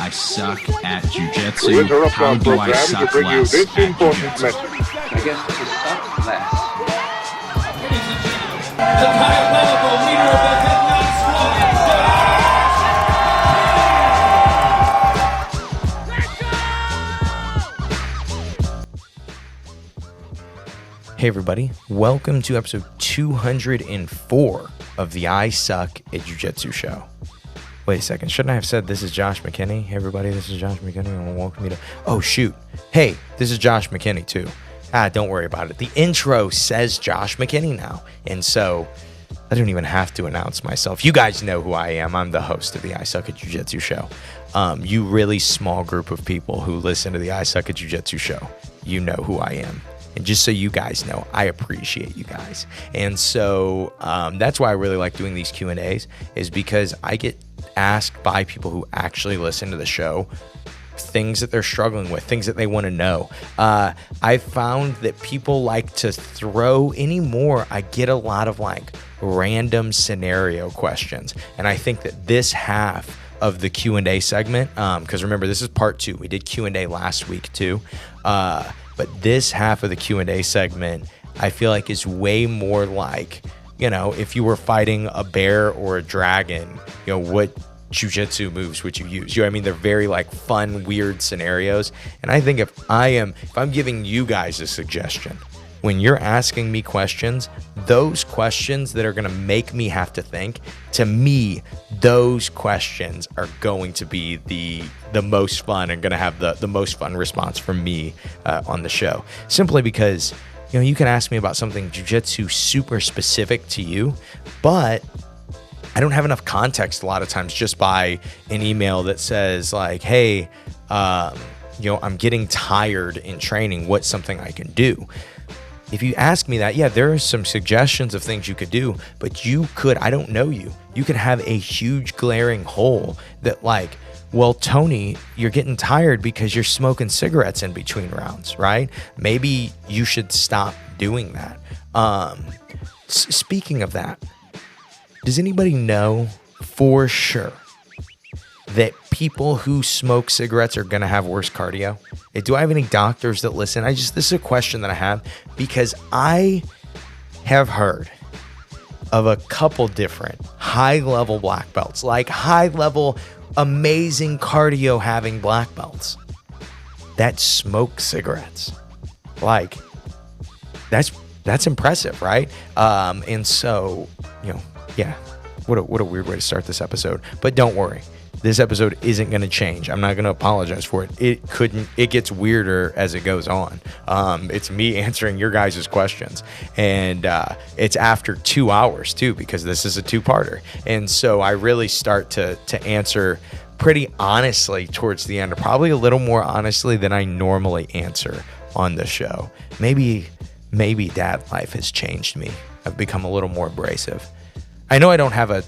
I suck at jiu-jitsu. How do I suck less at jiu-jitsu? I guess to suck less. The diabolical leader of the headlock squad. Hey everybody, welcome to episode 204 of the I Suck at Jiu-Jitsu show. Wait a second, shouldn't I have said this is Josh McKinney? Hey everybody, this is Josh McKinney and welcome you to... Oh shoot, hey, this is Josh McKinney too. Don't worry about it. The intro says Josh McKinney now, and so I don't even have to announce myself. You guys know who I am. I'm the host of the I Suck at Jiu-Jitsu show. You really small group of people who listen to the I Suck at Jiu-Jitsu show, you know who I am. And just so you guys know, I appreciate you guys. And so that's why I really like doing these Q&As, is because I get asked by people who actually listen to the show things that they're struggling with, things that they want to know. I found that people like to throw anymore. I get a lot of like random scenario questions. And I think that this half of the Q&A segment, because remember, this is part 2. We did Q&A last week too. But this half of the Q&A segment, I feel like is way more like, you know, if you were fighting a bear or a dragon, you know, what jiu-jitsu moves would you use? You know what I mean? They're very like fun, weird scenarios. And I think if I'm giving you guys a suggestion, when you're asking me questions, those questions that are going to make me have to think, to me, those questions are going to be the most fun and going to have the most fun response from me on the show. Simply because, you know, you can ask me about something jiu-jitsu super specific to you, but I don't have enough context a lot of times just by an email that says like, hey, you know, I'm getting tired in training. What's something I can do? If you ask me that, yeah, there are some suggestions of things you could do, but you could, I don't know you. You could have a huge glaring hole that like, well, Tony, you're getting tired because you're smoking cigarettes in between rounds, right? Maybe you should stop doing that. Speaking of that, does anybody know for sure that people who smoke cigarettes are going to have worse cardio? Do I have any doctors that listen? This is a question that I have because I have heard of a couple different high-level black belts, like high-level, amazing cardio having black belts that smoke cigarettes. Like, that's impressive, right? And so, you know, yeah, what a weird way to start this episode. But don't worry. This episode isn't going to change. I'm not going to apologize for it. It gets weirder as it goes on. It's me answering your guys' questions. And it's after 2 hours too, because this is a 2-parter. And so I really start to answer pretty honestly towards the end, probably a little more honestly than I normally answer on the show. Maybe dad life has changed me. I've become a little more abrasive. I know I don't have a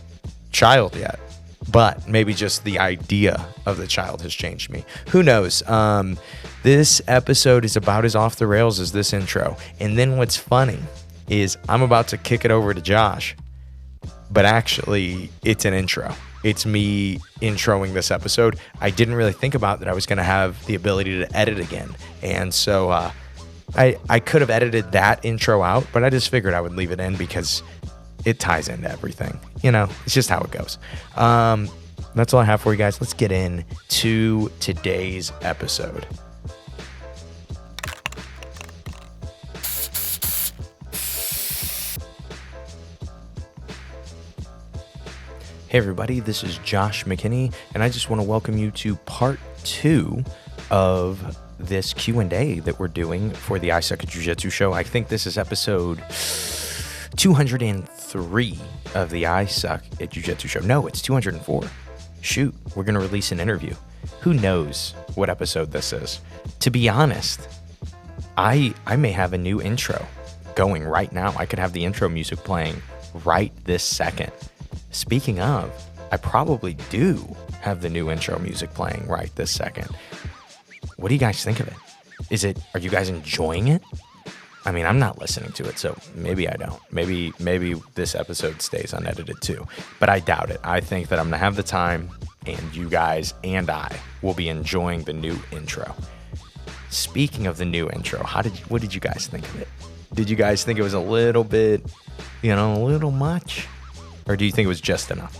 child yet, but maybe just the idea of the child has changed me. Who knows? This episode is about as off the rails as this intro. And then what's funny is I'm about to kick it over to Josh, but actually it's an intro. It's me introing this episode. I didn't really think about that I was going to have the ability to edit again. And so I could have edited that intro out, but I just figured I would leave it in because it ties into everything. You know, it's just how it goes. That's all I have for you guys. Let's get into today's episode. Hey everybody, this is Josh McKinney, and I just want to welcome you to part 2 of this Q&A that we're doing for the I Suck at Jiu-Jitsu show. I think this is episode 203 of the I Suck at Jiu-Jitsu show. No, it's 204. Shoot, we're going to release an interview. Who knows what episode this is? To be honest, I may have a new intro going right now. I could have the intro music playing right this second. Speaking of, I probably do have the new intro music playing right this second. What do you guys think of it? Are you guys enjoying it? I mean, I'm not listening to it, so maybe I don't. Maybe this episode stays unedited too, but I doubt it. I think that I'm gonna have the time and you guys and I will be enjoying the new intro. Speaking of the new intro, what did you guys think of it? Did you guys think it was a little bit, a little much? Or do you think it was just enough?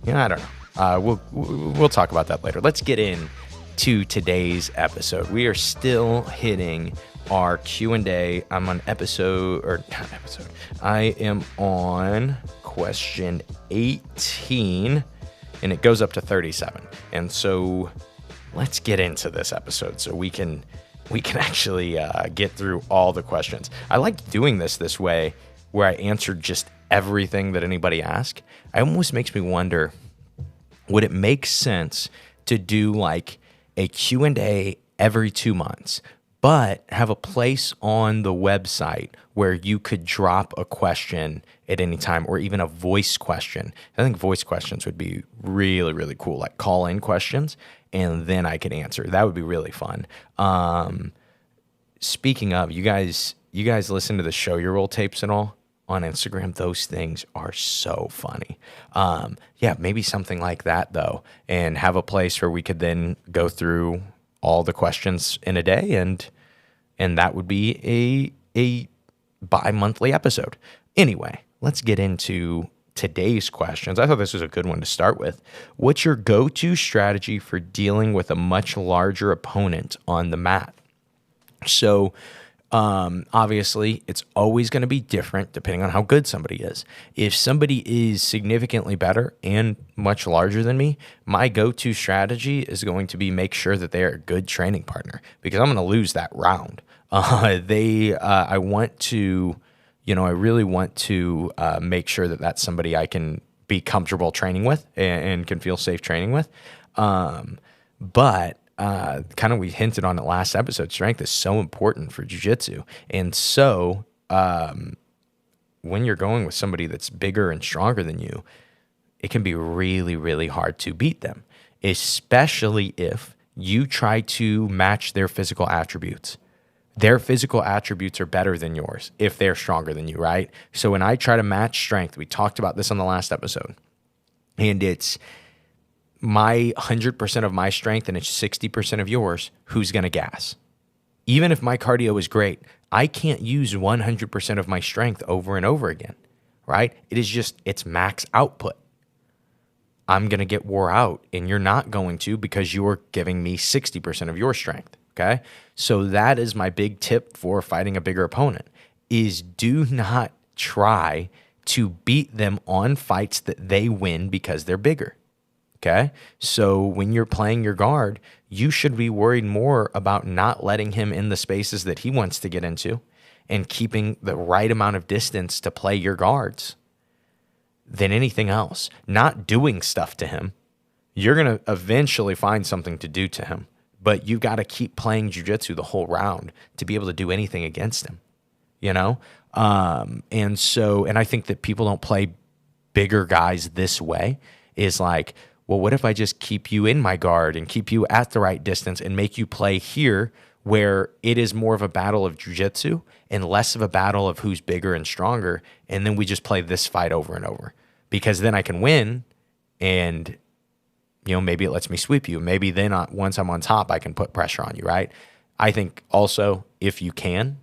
I don't know. We'll talk about that later. Let's get into today's episode. We are still hitting our Q&A. I'm on I am on question 18, and it goes up to 37. And so let's get into this episode so we can actually get through all the questions. I like doing this way where I answer just everything that anybody asks. It almost makes me wonder, would it make sense to do like a Q&A every 2 months, but have a place on the website where you could drop a question at any time, or even a voice question? I think voice questions would be really, really cool, like call-in questions, and then I could answer. That would be really fun. Speaking of, you guys listen to the Show Your Roll tapes and all on Instagram? Those things are so funny. Maybe something like that though, and have a place where we could then go through all the questions in a day, and that would be a bi-monthly episode. Anyway, let's get into today's questions. I thought this was a good one to start with. What's your go-to strategy for dealing with a much larger opponent on the mat? So obviously, it's always going to be different depending on how good somebody is. If somebody is significantly better and much larger than me, my go-to strategy is going to be make sure that they are a good training partner, because I'm going to lose that round. I really want to make sure that that's somebody I can be comfortable training with and can feel safe training with. But kind of we hinted on it last episode, strength is so important for jiu-jitsu. And so when you're going with somebody that's bigger and stronger than you, it can be really, really hard to beat them, especially if you try to match their physical attributes. Their physical attributes are better than yours if they're stronger than you, right? So when I try to match strength, we talked about this on the last episode, and it's my 100% of my strength and it's 60% of yours, who's going to gas? Even if my cardio is great, I can't use 100% of my strength over and over again, right? It's max output. I'm going to get wore out, and you're not going to, because you're giving me 60% of your strength, okay? So that is my big tip for fighting a bigger opponent, is do not try to beat them on fights that they win because they're bigger. Okay, so when you're playing your guard, you should be worried more about not letting him in the spaces that he wants to get into and keeping the right amount of distance to play your guards than anything else. Not doing stuff to him. You're going to eventually find something to do to him, but you got to keep playing jiu-jitsu the whole round to be able to do anything against him, And I think that people don't play bigger guys this way, is like, well, what if I just keep you in my guard and keep you at the right distance and make you play here, where it is more of a battle of jiu-jitsu and less of a battle of who's bigger and stronger, and then we just play this fight over and over, because then I can win, and maybe it lets me sweep you. Maybe then once I'm on top, I can put pressure on you, right? I think also, if you can,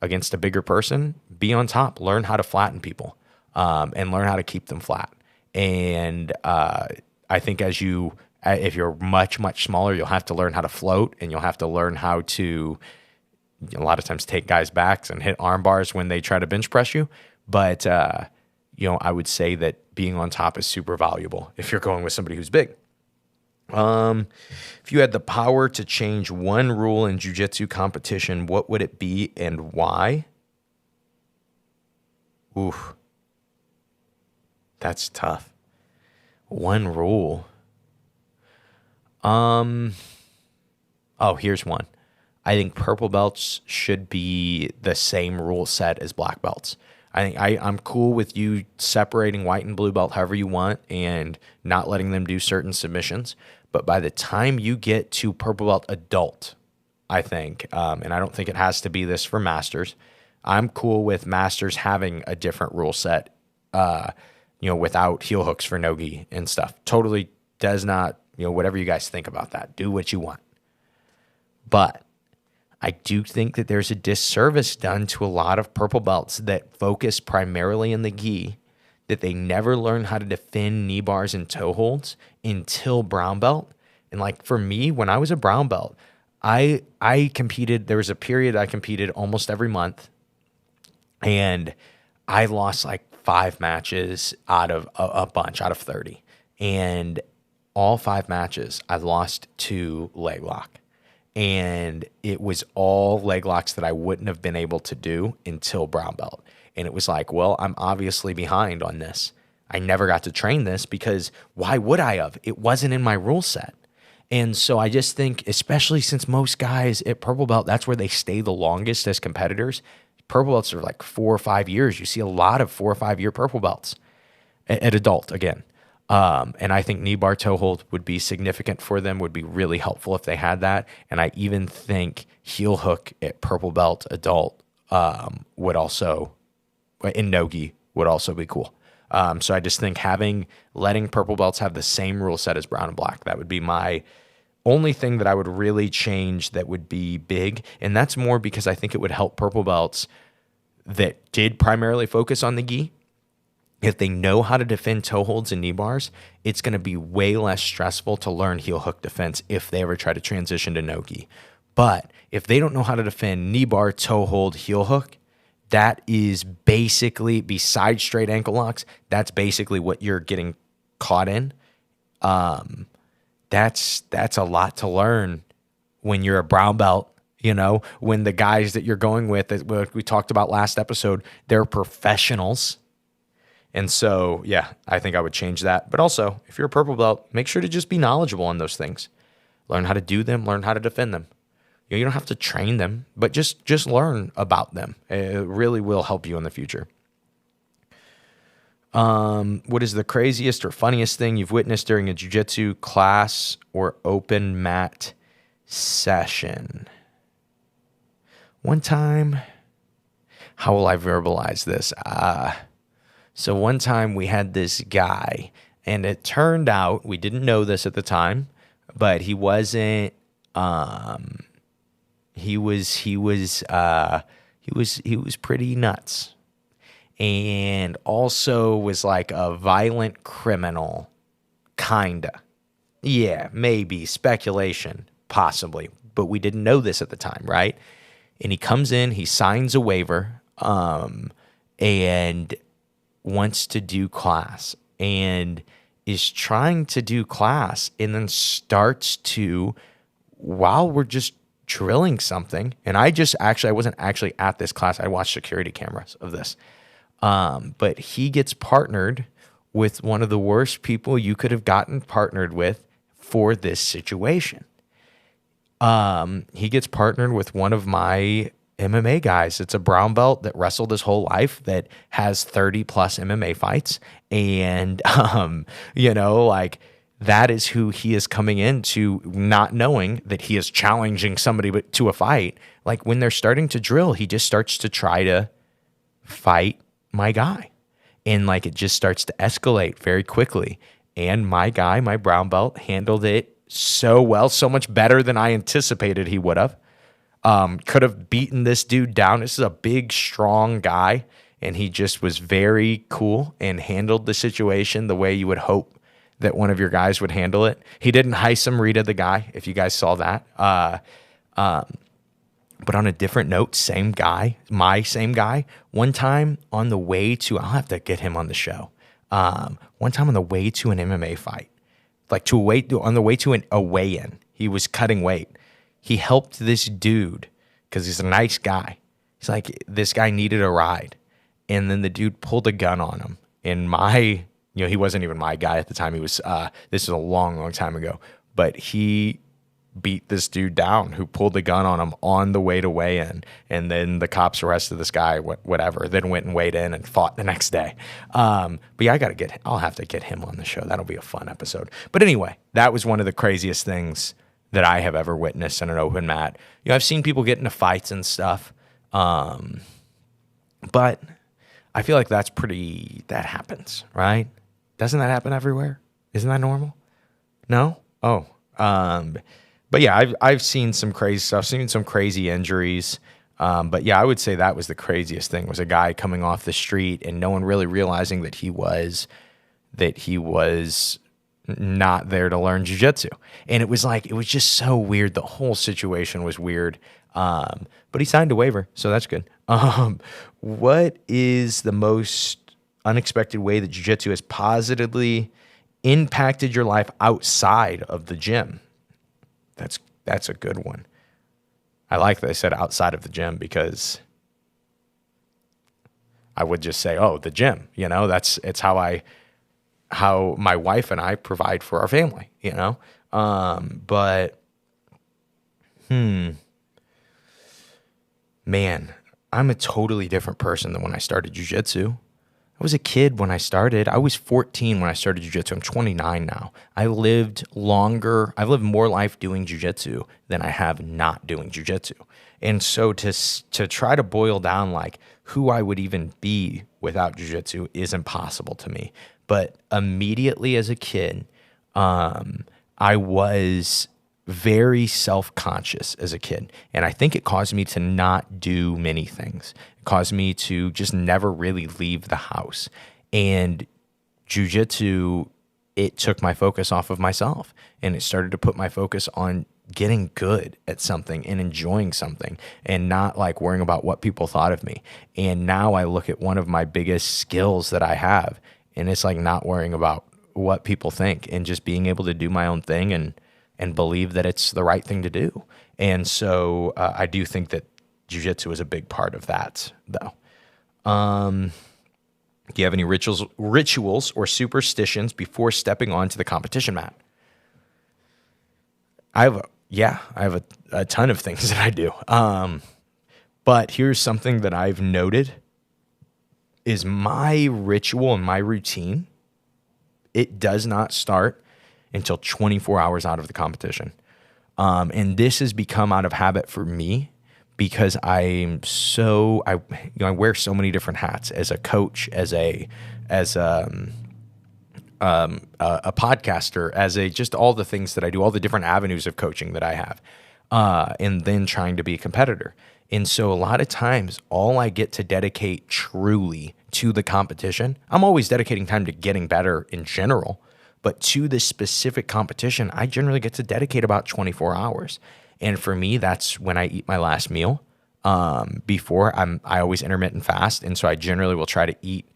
against a bigger person, be on top. Learn how to flatten people and learn how to keep them flat. And I think if you're much, much smaller, you'll have to learn how to float, and you'll have to learn how to, a lot of times, take guys' backs and hit arm bars when they try to bench press you. But, I would say that being on top is super valuable if you're going with somebody who's big. If you had the power to change one rule in jiu-jitsu competition, what would it be and why? Oof. That's tough. One rule. Here's one. I think purple belts should be the same rule set as black belts. I think I'm cool with you separating white and blue belt however you want and not letting them do certain submissions. But by the time you get to purple belt adult, I think, and I don't think it has to be this for masters, I'm cool with masters having a different rule set, without heel hooks for no-gi and stuff. Totally does not whatever you guys think about that. Do what you want. But I do think that there's a disservice done to a lot of purple belts that focus primarily in the gi, that they never learn how to defend knee bars and toe holds until brown belt. And like for me, when I was a brown belt, I competed. There was a period I competed almost every month, and I lost like 5 matches out of a bunch, out of 30. And all 5 matches, I lost to leg lock. And it was all leg locks that I wouldn't have been able to do until brown belt. And it was like, well, I'm obviously behind on this. I never got to train this because why would I have? It wasn't in my rule set. And so I just think, especially since most guys at purple belt, that's where they stay the longest as competitors. Purple belts are like 4 or 5 years. You see a lot of 4 or 5 year purple belts at adult again. And I think knee bar toe hold would be significant for them, would be really helpful if they had that. And I even think heel hook at purple belt adult would also, in no-gi, would also be cool. So I just think letting purple belts have the same rule set as brown and black, that would be my only thing that I would really change that would be big. And that's more because I think it would help purple belts that did primarily focus on the gi. If they know how to defend toe holds and knee bars, it's going to be way less stressful to learn heel hook defense if they ever try to transition to no-gi. But if they don't know how to defend knee bar, toe hold, heel hook, that is basically, besides straight ankle locks, that's basically what you're getting caught in. That's a lot to learn when you're a brown belt. When the guys that you're going with, that we talked about last episode, they're professionals. And so, yeah, I think I would change that. But also, if you're a purple belt, make sure to just be knowledgeable on those things. Learn how to do them, learn how to defend them. You don't have to train them, but just learn about them. It really will help you in the future. What is the craziest or funniest thing you've witnessed during a jiu-jitsu class or open mat session? One time, how will I verbalize this? So one time we had this guy, and it turned out, we didn't know this at the time, but he wasn't, he was pretty nuts, and also was like a violent criminal, kinda. Yeah, maybe, speculation, possibly, but we didn't know this at the time, right? And he comes in, he signs a waiver, and wants to do class, and is trying to do class, and then starts to, while we're just drilling something, and I wasn't actually at this class, I watched security cameras of this, but he gets partnered with one of the worst people you could have gotten partnered with for this situation. He gets partnered with one of my MMA guys. It's a brown belt that wrestled his whole life, that has 30 plus MMA fights. And, that is who he is coming into, not knowing that he is challenging somebody to a fight. Like when they're starting to drill, he just starts to try to fight my guy. And like, it just starts to escalate very quickly. And my guy, my brown belt, handled it so well, so much better than I anticipated he would have. Could have beaten this dude down. This is a big, strong guy, and he just was very cool and handled the situation the way you would hope that one of your guys would handle it. He didn't Heisem Rita the guy, if you guys saw that. But on a different note, same guy, one time on the way to, I'll have to get him on the show. One time on the way to an MMA fight, on the way to a weigh-in, he was cutting weight. He helped this dude because he's a nice guy. He's like, this guy needed a ride. And then the dude pulled a gun on him. And he wasn't even my guy at the time. He was, this was a long, long time ago. But he beat this dude down who pulled the gun on him on the way to weigh in. And then the cops arrested this guy, whatever, then went and weighed in and fought the next day. But yeah, I'll have to get him on the show. That'll be a fun episode. But anyway, that was one of the craziest things that I have ever witnessed in an open mat. I've seen people get into fights and stuff. But I feel like that happens, right? Doesn't that happen everywhere? Isn't that normal? No? Oh, but yeah, I've seen some crazy stuff, seen some crazy injuries. But yeah, I would say that was the craziest thing, was a guy coming off the street and no one really realizing that he was not there to learn jiu-jitsu. And it was just so weird. The whole situation was weird. But he signed a waiver, so that's good. What is the most unexpected way that jiu-jitsu has positively impacted your life outside of the gym? That's a good one. I like that I said outside of the gym, because I would just say, oh, the gym, it's how my wife and I provide for our family, but man, I'm a totally different person than when I started jiu-jitsu. I was a kid when I started. I was 14 when I started jiu-jitsu. I'm 29 now. I've lived more life doing jiu-jitsu than I have not doing jiu-jitsu. And so to try to boil down like who I would even be without jiu-jitsu is impossible to me. But immediately as a kid, I was very self-conscious as a kid. And I think it caused me to not do many things. It caused me to just never really leave the house. And jiu-jitsu, it took my focus off of myself. And it started to put my focus on getting good at something and enjoying something and not like worrying about what people thought of me. And now I look at one of my biggest skills that I have, and it's like not worrying about what people think and just being able to do my own thing and believe that it's the right thing to do. And so I do think that jiu-jitsu is a big part of that, though. Do you have any rituals or superstitions before stepping onto the competition mat? I have a ton of things that I do. But here's something that I've noted is my ritual and my routine. It does not start until 24 hours out of the competition. And this has become out of habit for me because I wear so many different hats as a coach, as a podcaster, as just all the things that I do, all the different avenues of coaching that I have, and then trying to be a competitor. And so a lot of times all I get to dedicate truly to the competition, I'm always dedicating time to getting better in general, but to this specific competition, I generally get to dedicate about 24 hours. And for me, that's when I eat my last meal. Before I always intermittent fast. And so I generally will try to eat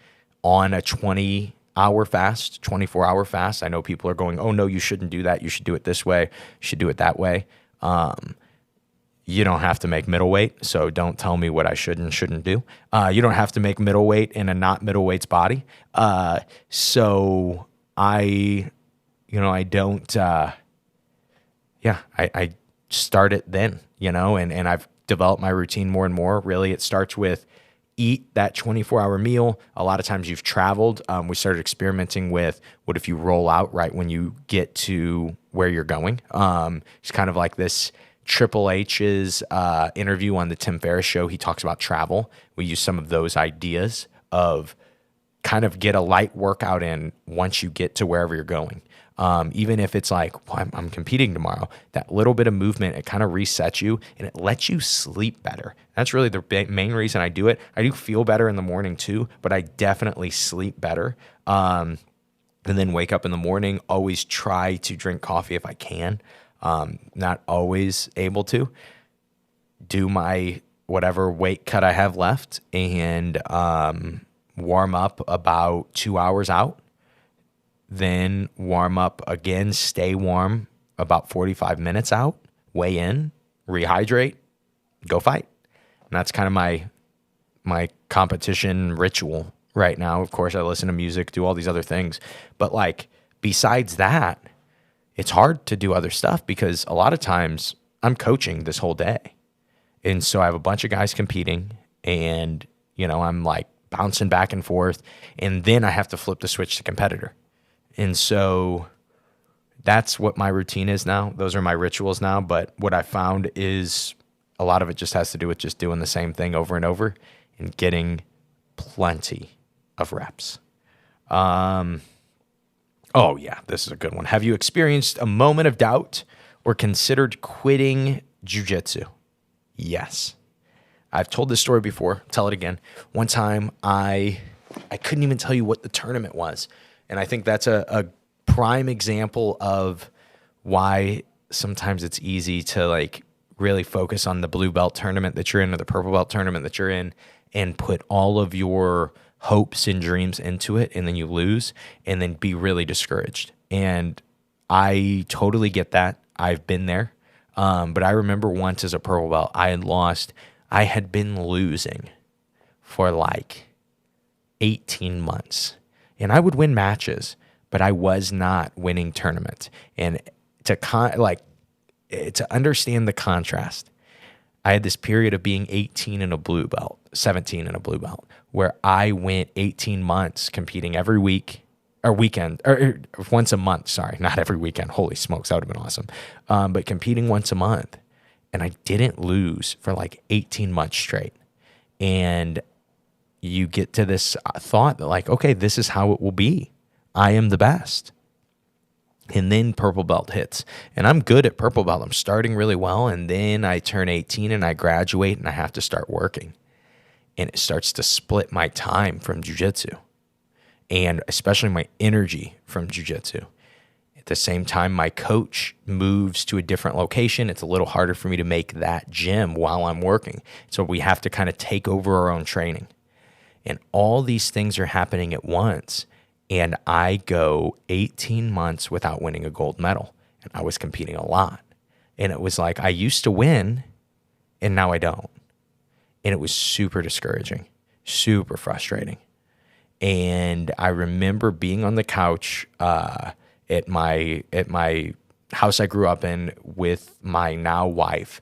on a 20-hour fast, 24-hour fast. I know people are going, oh no, you shouldn't do that. You should do it this way. You should do it that way. You don't have to make middleweight, so don't tell me what I should and shouldn't do. You don't have to make middleweight in a not middleweight's body. So I don't, I start it then, and I've developed my routine more and more. Really, it starts with eat that 24-hour meal. A lot of times you've traveled. We started experimenting with what if you roll out right when you get to where you're going. It's kind of like this Triple H's interview on the Tim Ferriss show. He talks about travel. We use some of those ideas of kind of get a light workout in once you get to wherever you're going. Even if it's like, well, I'm competing tomorrow, that little bit of movement, it kind of resets you and it lets you sleep better. That's really the main reason I do it. I do feel better in the morning too, but I definitely sleep better. And then wake up in the morning, always try to drink coffee if I can. Not always able to. Do my whatever weight cut I have left and warm up about 2 hours out. Then warm up again, stay warm about 45 minutes out, weigh in, rehydrate, go fight. And that's kind of my competition ritual right now. Of course, I listen to music, do all these other things. But like besides that, it's hard to do other stuff because a lot of times I'm coaching this whole day. And so I have a bunch of guys competing and, I'm like bouncing back and forth. And then I have to flip the switch to competitor. And so that's what my routine is now. Those are my rituals now. But what I found is a lot of it just has to do with just doing the same thing over and over and getting plenty of reps. Oh, yeah, this is a good one. Have you experienced a moment of doubt or considered quitting jiu-jitsu? Yes. I've told this story before. Tell it again. One time, I couldn't even tell you what the tournament was. And I think that's a prime example of why sometimes it's easy to like really focus on the blue belt tournament that you're in or the purple belt tournament that you're in and put all of your hopes and dreams into it, and then you lose and then be really discouraged. And I totally get that. I've been there. But I remember once as a purple belt, I had been losing for like 18 months. And I would win matches, but I was not winning tournaments. And to understand the contrast, I had this period of being 18 in a blue belt, 17 in a blue belt, where I went 18 months competing every week or weekend, or once a month. Sorry, not every weekend. Holy smokes, that would have been awesome. But competing once a month. And I didn't lose for like 18 months straight. And you get to this thought that like, okay, this is how it will be. I am the best. And then purple belt hits. And I'm good at purple belt. I'm starting really well. And then I turn 18 and I graduate and I have to start working. And it starts to split my time from jiu-jitsu. And especially my energy from jiu-jitsu. At the same time, my coach moves to a different location. It's a little harder for me to make that gym while I'm working. So we have to kind of take over our own training. And all these things are happening at once. And I go 18 months without winning a gold medal. And I was competing a lot. And it was like I used to win, and now I don't. And it was super discouraging, super frustrating. And I remember being on the couch at my house I grew up in with my now wife,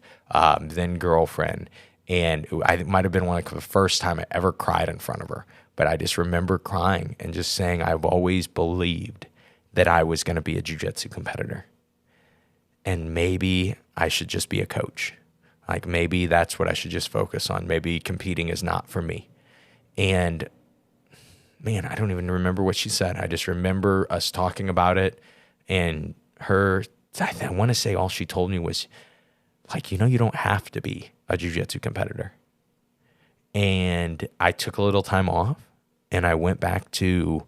then girlfriend. And it might have been like the first time I ever cried in front of her. But I just remember crying and just saying I've always believed that I was going to be a jiu-jitsu competitor. And maybe I should just be a coach. Like maybe that's what I should just focus on. Maybe competing is not for me. And man, I don't even remember what she said. I just remember us talking about it, and her, I want to say all she told me was like, you don't have to be a jiu-jitsu competitor. And I took a little time off and I went back to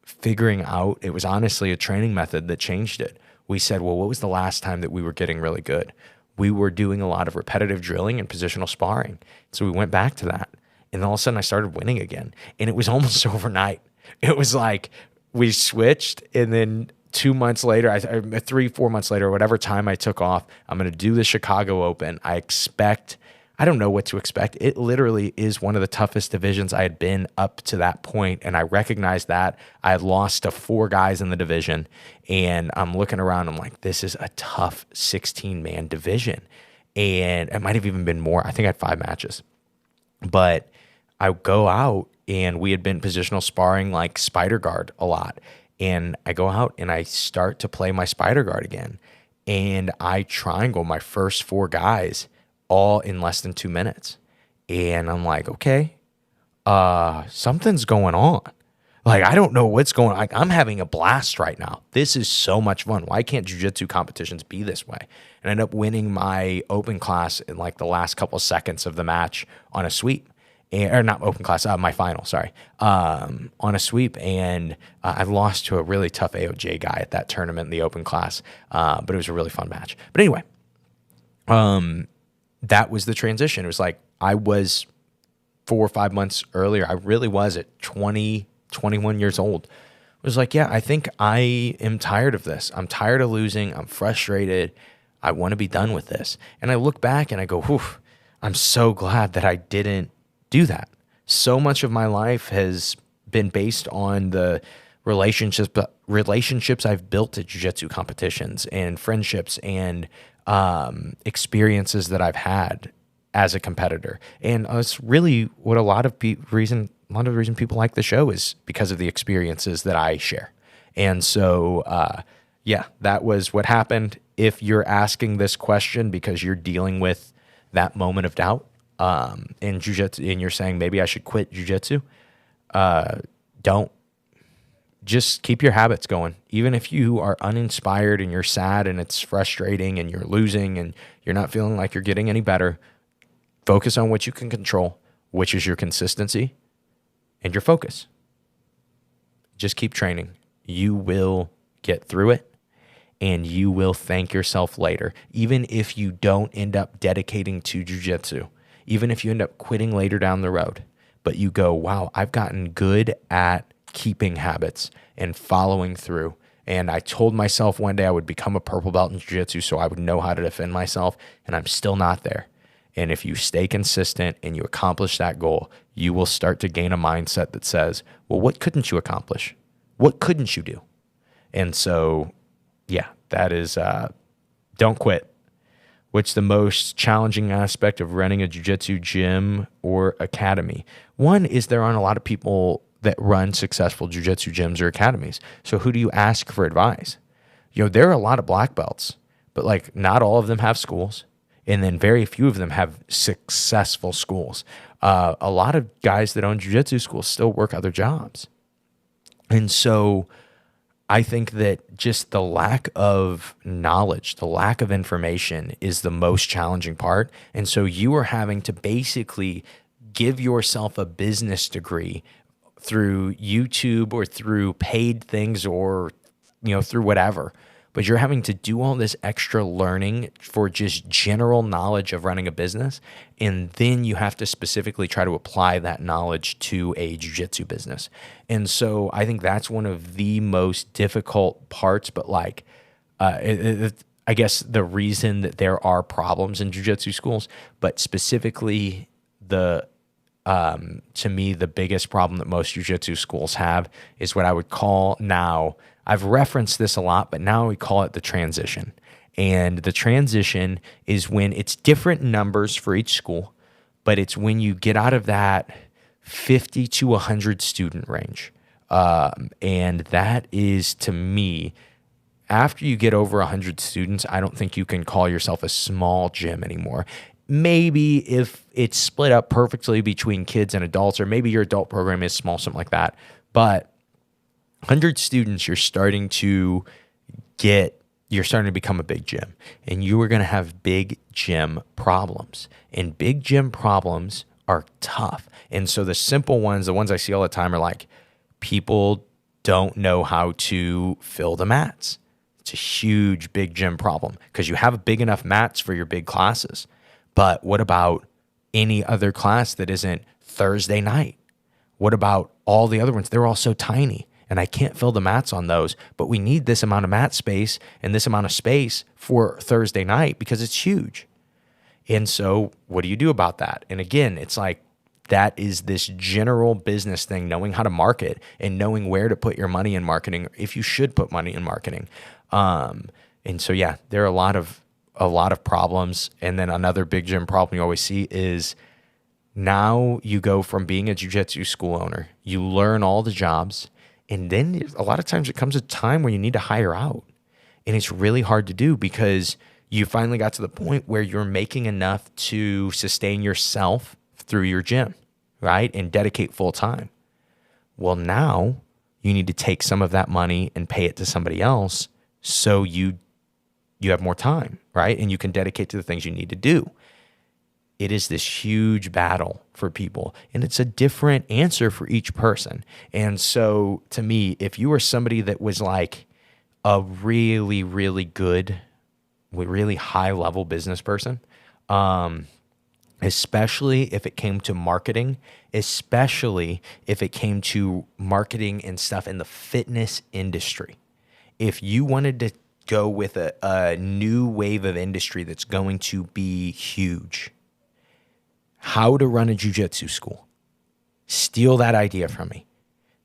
figuring out, it was honestly a training method that changed it. We said, well, what was the last time that we were getting really good? We were doing a lot of repetitive drilling and positional sparring. So we went back to that. And then all of a sudden I started winning again. And it was almost overnight. It was like we switched, and then 2 months later, 3-4 months later, whatever time I took off, I'm going to do the Chicago Open. I don't know what to expect. It literally is one of the toughest divisions I had been up to that point, and I recognized that. I had lost to 4 guys in the division, and I'm looking around. I'm like, this is a tough 16-man division, and it might have even been more. I think I had 5 matches. But I go out, and we had been positional sparring like spider guard a lot, and I go out, and I start to play my spider guard again, and I triangle my first 4 guys all in less than 2 minutes. And I'm like, okay, something's going on. Like, I don't know what's going on. I'm having a blast right now. This is so much fun. Why can't jiu-jitsu competitions be this way? And I end up winning my open class in like the last couple of seconds of the match on a sweep. Or not open class, my final, sorry, on a sweep. And I lost to a really tough AOJ guy at that tournament in the open class. But it was a really fun match. But anyway, that was the transition. It was like I was 4 or 5 months earlier. I really was at 20, 21 years old. It was like, yeah, I think I am tired of this. I'm tired of losing. I'm frustrated. I want to be done with this. And I look back and I go, whew, I'm so glad that I didn't do that. So much of my life has been based on the relationships I've built at jiu-jitsu competitions and friendships and experiences that I've had as a competitor. And it's really what a lot of the reason people like the show is because of the experiences that I share. And so, yeah, that was what happened. If you're asking this question because you're dealing with that moment of doubt in jiu-jitsu, and you're saying maybe I should quit jiu-jitsu, don't just keep your habits going. Even if you are uninspired and you're sad and it's frustrating and you're losing and you're not feeling like you're getting any better, focus on what you can control, which is your consistency and your focus. Just keep training. You will get through it and you will thank yourself later. Even if you don't end up dedicating to jiu-jitsu, even if you end up quitting later down the road, but you go, wow, I've gotten good at keeping habits and following through. And I told myself one day I would become a purple belt in jiu-jitsu so I would know how to defend myself, and I'm still not there. And if you stay consistent and you accomplish that goal, you will start to gain a mindset that says, well, what couldn't you accomplish? What couldn't you do? And so, yeah, that is, don't quit. What's the most challenging aspect of running a jiu-jitsu gym or academy? One is there aren't a lot of people that run successful jiu-jitsu gyms or academies. So who do you ask for advice? There are a lot of black belts, but like not all of them have schools. And then very few of them have successful schools. A lot of guys that own jiu-jitsu schools still work other jobs. And so I think that just the lack of knowledge, the lack of information is the most challenging part. And so you are having to basically give yourself a business degree through YouTube or through paid things or, through whatever. But you're having to do all this extra learning for just general knowledge of running a business. And then you have to specifically try to apply that knowledge to a jiu-jitsu business. And so I think that's one of the most difficult parts. But I guess the reason that there are problems in jiu-jitsu schools, but specifically to me, the biggest problem that most jiu-jitsu schools have is what I would call now, I've referenced this a lot, but now we call it the transition. And the transition is when it's different numbers for each school, but it's when you get out of that 50 to 100 student range. And that is, to me, after you get over 100 students, I don't think you can call yourself a small gym anymore. Maybe if it's split up perfectly between kids and adults, or maybe your adult program is small, something like that. But 100 students, you're starting to become a big gym, and you are going to have big gym problems, and big gym problems are tough. And so the simple ones, the ones I see all the time are like, people don't know how to fill the mats. It's a huge big gym problem because you have big enough mats for your big classes. But what about any other class that isn't Thursday night? What about all the other ones? They're all so tiny, and I can't fill the mats on those, but we need this amount of mat space and this amount of space for Thursday night because it's huge. And so what do you do about that? And again, it's like that is this general business thing, knowing how to market and knowing where to put your money in marketing, if you should put money in marketing. And so, yeah, there are a lot of problems. And then another big gym problem you always see is now you go from being a jiu-jitsu school owner, you learn all the jobs, and then a lot of times it comes a time where you need to hire out. And it's really hard to do because you finally got to the point where you're making enough to sustain yourself through your gym, right? And dedicate full time. Well, now you need to take some of that money and pay it to somebody else so you have more time, right? And you can dedicate to the things you need to do. It is this huge battle for people, and it's a different answer for each person. And so to me, if you were somebody that was like a really, really good, really high level business person, especially if it came to marketing, especially if it came to marketing and stuff in the fitness industry, if you wanted to go with a new wave of industry that's going to be huge, how to run a jiu-jitsu school, steal that idea from me.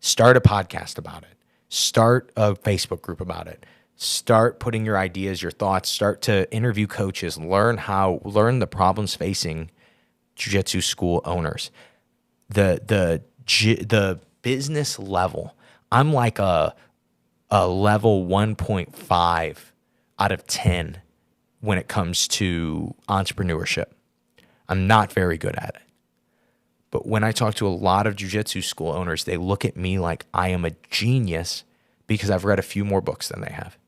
Start a podcast about it. Start a Facebook group about it. Start putting your ideas, your thoughts, start to interview coaches, learn the problems facing jiu-jitsu school owners. The business level, I'm like a level 1.5 out of 10 when it comes to entrepreneurship. I'm not very good at it. But when I talk to a lot of jiu-jitsu school owners, they look at me like I am a genius because I've read a few more books than they have.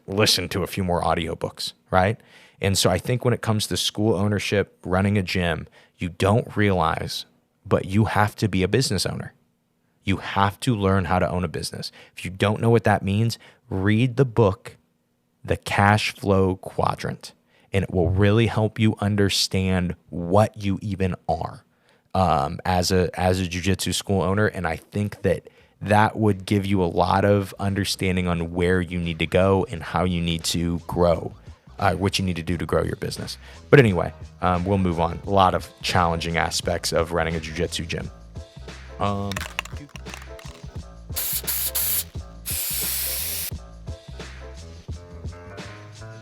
Listened to a few more audiobooks, right? And so I think when it comes to school ownership, running a gym, you don't realize, but you have to be a business owner. You have to learn how to own a business. If you don't know what that means, read the book, The Cash Flow Quadrant, and it will really help you understand what you even are as a jiu-jitsu school owner. And I think that would give you a lot of understanding on where you need to go and how you need to grow, what you need to do to grow your business. But anyway, we'll move on. A lot of challenging aspects of running a jiu-jitsu gym.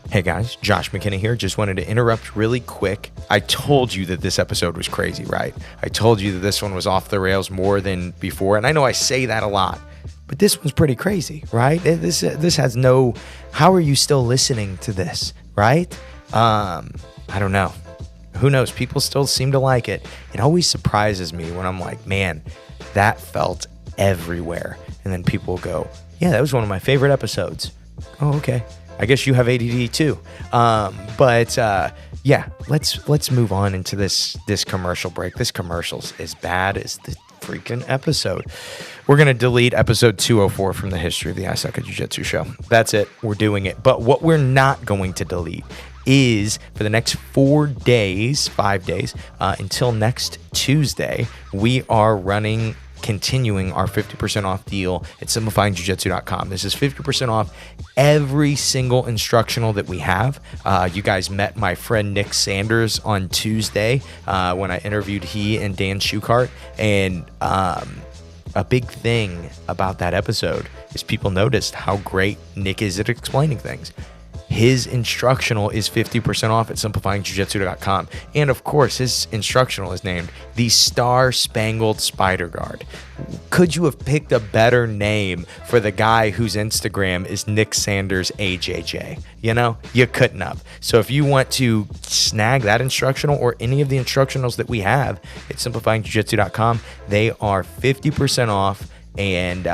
Hey guys, Josh McKinney here. Just wanted to interrupt really quick. I told you that this episode was crazy, right? I told you that this one was off the rails more than before. And I know I say that a lot, but this one's pretty crazy, right? This has no, how are you still listening to this, right? I don't know. Who knows? People still seem to like it. It always surprises me when I'm like, man, that felt everywhere. And then people go, yeah, that was one of my favorite episodes. Oh, okay. I guess you have ADD too. Yeah, let's move on into this commercial break. This commercial's as bad as the freaking episode. We're going to delete episode 204 from the history of the I Suck at Jiu-Jitsu show. That's it. We're doing it. But what we're not going to delete is for the next 5 days, until next Tuesday, we are continuing our 50% off deal at simplifyingjujitsu.com. This is 50% off every single instructional that we have. You guys met my friend Nick Sanders on Tuesday when I interviewed he and Dan Shukart. And a big thing about that episode is people noticed how great Nick is at explaining things. His instructional is 50% off at simplifyingjujitsu.com. And of course, his instructional is named the Star Spangled Spider Guard. Could you have picked a better name for the guy whose Instagram is Nick Sanders AJJ? You know, you couldn't have. So if you want to snag that instructional or any of the instructionals that we have at simplifyingjujitsu.com, they are 50% off and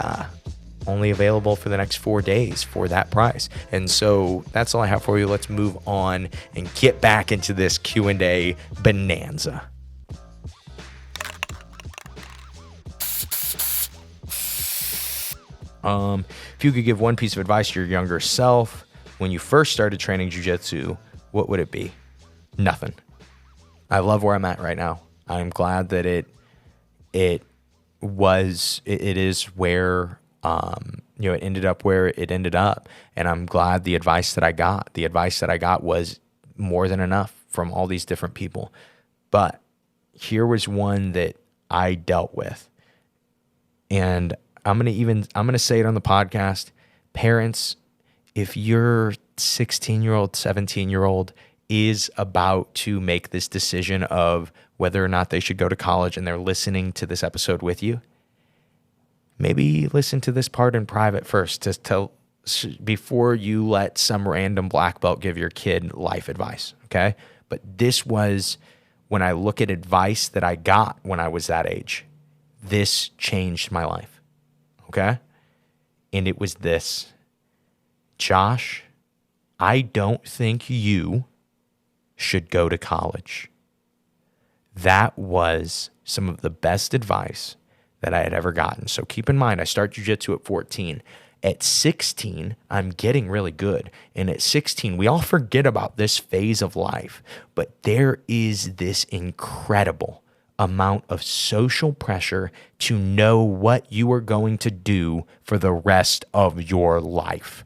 only available for the next 4 days for that price. And so that's all I have for you. Let's move on and get back into this Q&A bonanza. If you could give one piece of advice to your younger self when you first started training jiu-jitsu, what would it be? Nothing. I love where I'm at right now. I'm glad that it is where it ended up where it ended up. And I'm glad the advice that I got was more than enough from all these different people. But here was one that I dealt with. And I'm going to say it on the podcast. Parents, if your 16-year-old, 17-year-old is about to make this decision of whether or not they should go to college and they're listening to this episode with you, maybe listen to this part in private first before you let some random black belt give your kid life advice, okay? But this was, when I look at advice that I got when I was that age, this changed my life, okay? And it was this: Josh, I don't think you should go to college. That was some of the best advice that I had ever gotten. So keep in mind, I start jiu-jitsu at 14. At 16, I'm getting really good. And at 16, we all forget about this phase of life, but there is this incredible amount of social pressure to know what you are going to do for the rest of your life.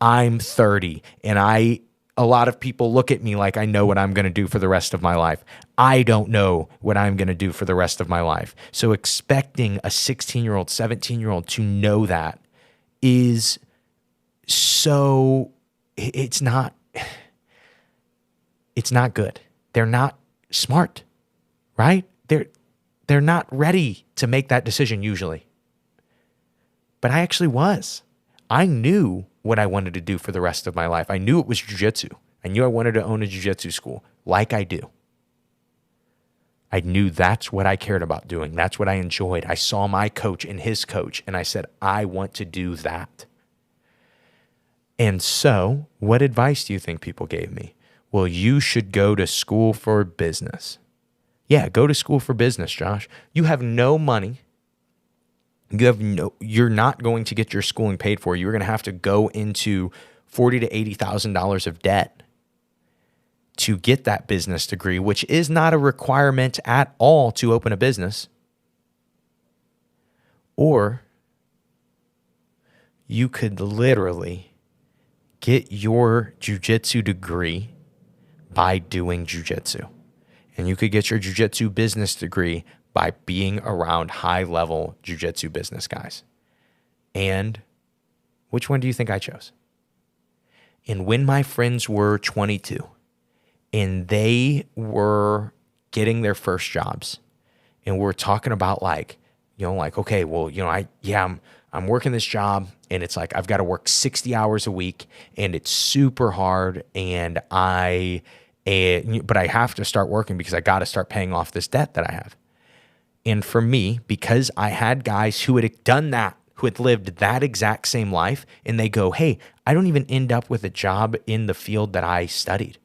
I'm 30 and a lot of people look at me like I know what I'm going to do for the rest of my life. I don't know what I'm going to do for the rest of my life. So expecting a 16-year-old, 17-year-old to know that is so, it's not good. They're not smart, right? They're not ready to make that decision usually. But I actually was. I knew what I wanted to do for the rest of my life. I knew it was jiu-jitsu. I knew I wanted to own a jiu-jitsu school like I do. I knew that's what I cared about doing. That's what I enjoyed. I saw my coach and his coach, and I said, I want to do that. And so, what advice do you think people gave me? Well, you should go to school for business. Yeah, go to school for business, Josh. You have no money. You're not going to get your schooling paid for. You're going to have to go into $40,000 to $80,000 of debt to get that business degree, which is not a requirement at all to open a business. Or you could literally get your jiu-jitsu degree by doing jiu-jitsu. And you could get your jiu-jitsu business degree by being around high-level jiu-jitsu business guys. And which one do you think I chose? And when my friends were 22 and they were getting their first jobs, and we're talking about okay, well, I'm working this job, and it's like I've got to work 60 hours a week, and it's super hard, and but I have to start working because I got to start paying off this debt that I have. And for me, because I had guys who had done that, who had lived that exact same life, and they go, hey, I don't even end up with a job in the field that I studied.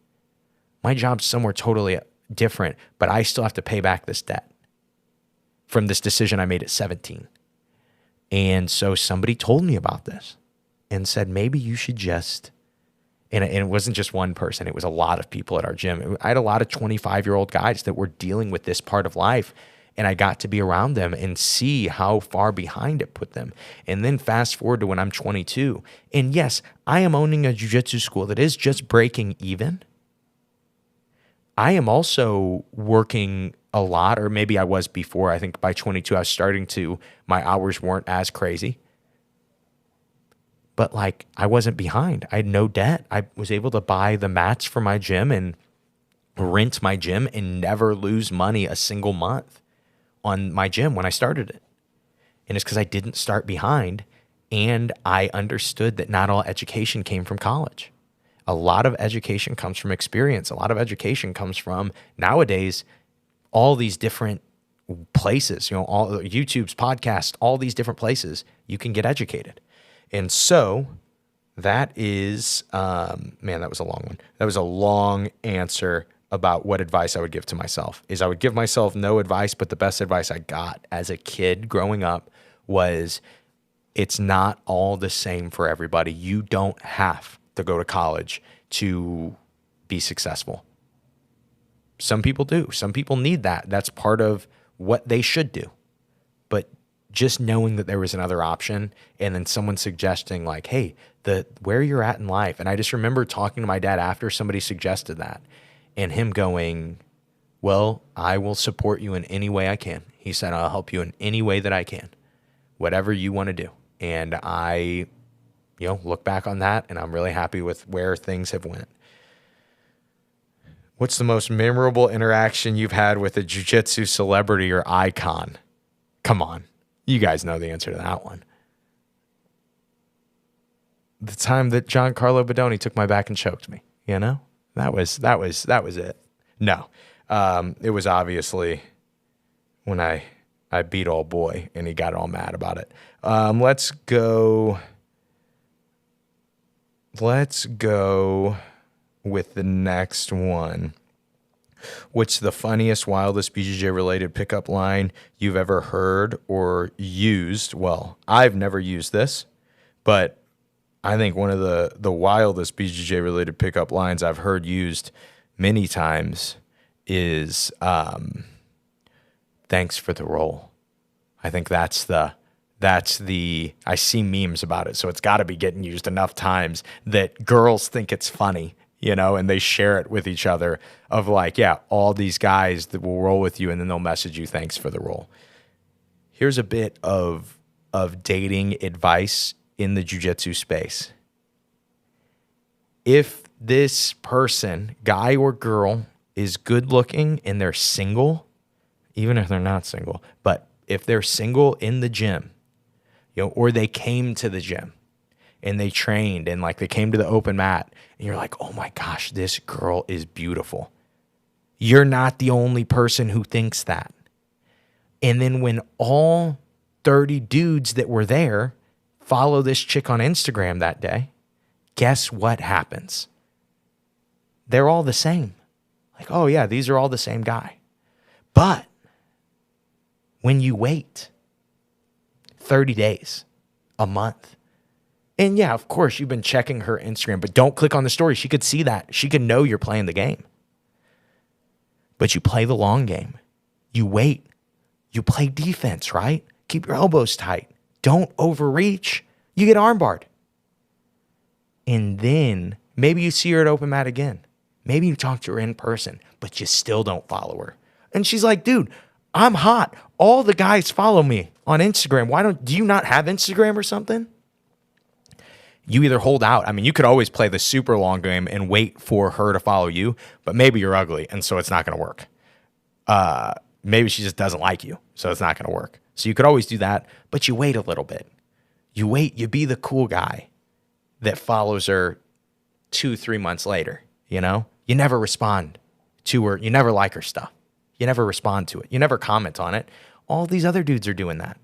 My job's somewhere totally different, but I still have to pay back this debt from this decision I made at 17. And so somebody told me about this and said, maybe you should just, and it wasn't just one person, it was a lot of people at our gym. I had a lot of 25-year-old guys that were dealing with this part of life, and I got to be around them and see how far behind it put them. And then fast forward to when I'm 22. And yes, I am owning a jiu-jitsu school that is just breaking even. I am also working a lot, or maybe I was before. I think by 22, I was my hours weren't as crazy. But I wasn't behind. I had no debt. I was able to buy the mats for my gym and rent my gym and never lose money a single month on my gym when I started it. And it's because I didn't start behind, and I understood that not all education came from college. A lot of education comes from experience. A lot of education comes from, nowadays, all these different places, all YouTube's, podcasts, all these different places you can get educated. And so that is, that was a long one. That was a long answer about what advice I would give to myself. I would give myself no advice, but the best advice I got as a kid growing up was, it's not all the same for everybody. You don't have to go to college to be successful. Some people do. Some people need that. That's part of what they should do. But just knowing that there was another option, and then someone suggesting hey, where you're at in life. And I just remember talking to my dad after somebody suggested that, and him going, well, I will support you in any way I can. He said, I'll help you in any way that I can, whatever you want to do. And I look back on that, and I'm really happy with where things have went. What's the most memorable interaction you've had with a jiu-jitsu celebrity or icon? Come on. You guys know the answer to that one. The time that Giancarlo Bodoni took my back and choked me, that was it. No, it was obviously when I beat old boy and he got all mad about it. Let's go with the next one. What's the funniest, wildest BJJ related pickup line you've ever heard or used? Well, I've never used this, but I think one of the wildest BJJ related pickup lines I've heard used many times is thanks for the roll. I think that's the I see memes about it, so it's got to be getting used enough times that girls think it's funny, and they share it with each other of all these guys that will roll with you, and then they'll message you, thanks for the roll. Here's a bit of dating advice in the jiu-jitsu space. If this person, guy or girl, is good looking and they're single, even if they're not single, but if they're single in the gym, or they came to the gym and they trained and they came to the open mat and you're like, oh my gosh, this girl is beautiful. You're not the only person who thinks that. And then when all 30 dudes that were there follow this chick on Instagram that day, guess what happens? They're all the same. Like, oh yeah, these are all the same guy. But when you wait 30 days, a month, and yeah, of course, you've been checking her Instagram, but don't click on the story. She could see that. She could know you're playing the game. But you play the long game. You wait. You play defense, right? Keep your elbows tight. Don't overreach. You get armbarred. And then maybe you see her at open mat again. Maybe you talk to her in person, but you still don't follow her. And she's like, dude, I'm hot. All the guys follow me on Instagram. Do you not have Instagram or something? You either hold out. I mean, you could always play the super long game and wait for her to follow you, but maybe you're ugly, and so it's not going to work. Maybe she just doesn't like you, so it's not going to work. So you could always do that, but you wait a little bit. You wait. You be the cool guy that follows her 2-3 months later, you know? You never respond to her. You never like her stuff. You never respond to it. You never comment on it. All these other dudes are doing that.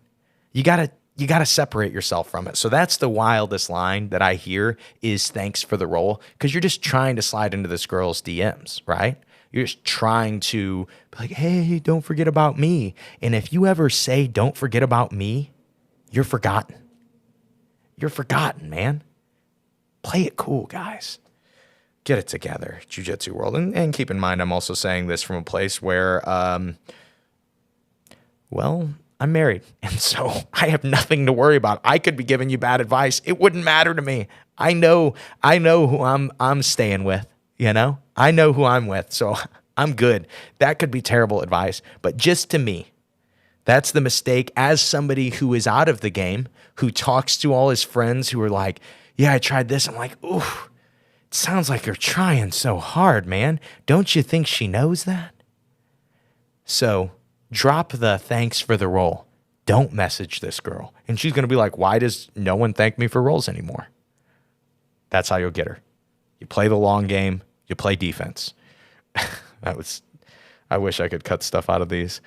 You gotta separate yourself from it. So that's the wildest line that I hear is thanks for the roll, because you're just trying to slide into this girl's DMs, right? You're just trying to be like, hey, don't forget about me. And if you ever say don't forget about me, you're forgotten. You're forgotten, man. Play it cool, guys. Get it together, Jiu-Jitsu world. And keep in mind, I'm also saying this from a place where, well, I'm married, and so I have nothing to worry about. I could be giving you bad advice. It wouldn't matter to me. I know who I'm staying with, you know? I know who I'm with, so I'm good. That could be terrible advice, but just to me, that's the mistake as somebody who is out of the game, who talks to all his friends who are like, yeah, I tried this. I'm like, ooh, it sounds like you're trying so hard, man. Don't you think she knows that? So drop the thanks for the roll. Don't message this girl. And she's going to be like, why does no one thank me for rolls anymore? That's how you'll get her. You play the long game. You play defense. I wish I could cut stuff out of these.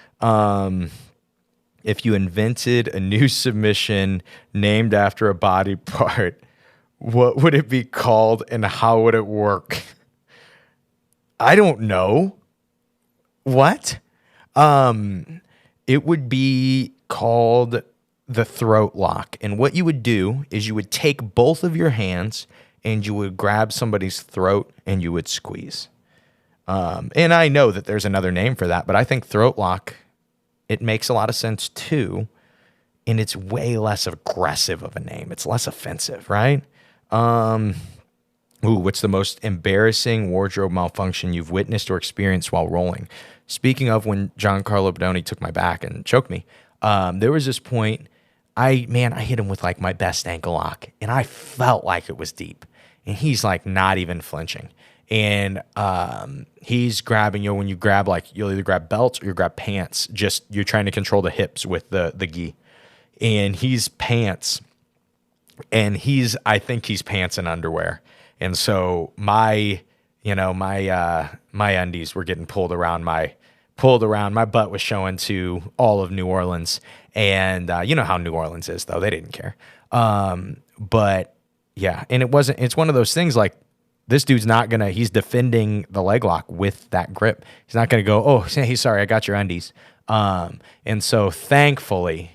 If you invented a new submission named after a body part, what would it be called and how would it work? I don't know. What? It would be called the throat lock. And what you would do is you would take both of your hands and you would grab somebody's throat and you would squeeze. And I know that there's another name for that, but I think throat lock, it makes a lot of sense too. And it's way less aggressive of a name. It's less offensive, right? What's the most embarrassing wardrobe malfunction you've witnessed or experienced while rolling? Speaking of when Giancarlo Bodoni took my back and choked me, there was this point, I hit him with like my best ankle lock, and I felt like it was deep. And he's like not even flinching. And he's grabbing, when you grab, like you'll either grab belts or you grab pants. Just you're trying to control the hips with the gi. And he's pants. And I think he's pants and underwear. And so my undies were getting pulled around. My butt was showing to all of New Orleans. And you know how New Orleans is, though. They didn't care. But yeah, and it's one of those things like this dude's he's defending the leg lock with that grip. He's not going to go, oh, hey, sorry, I got your undies. And so thankfully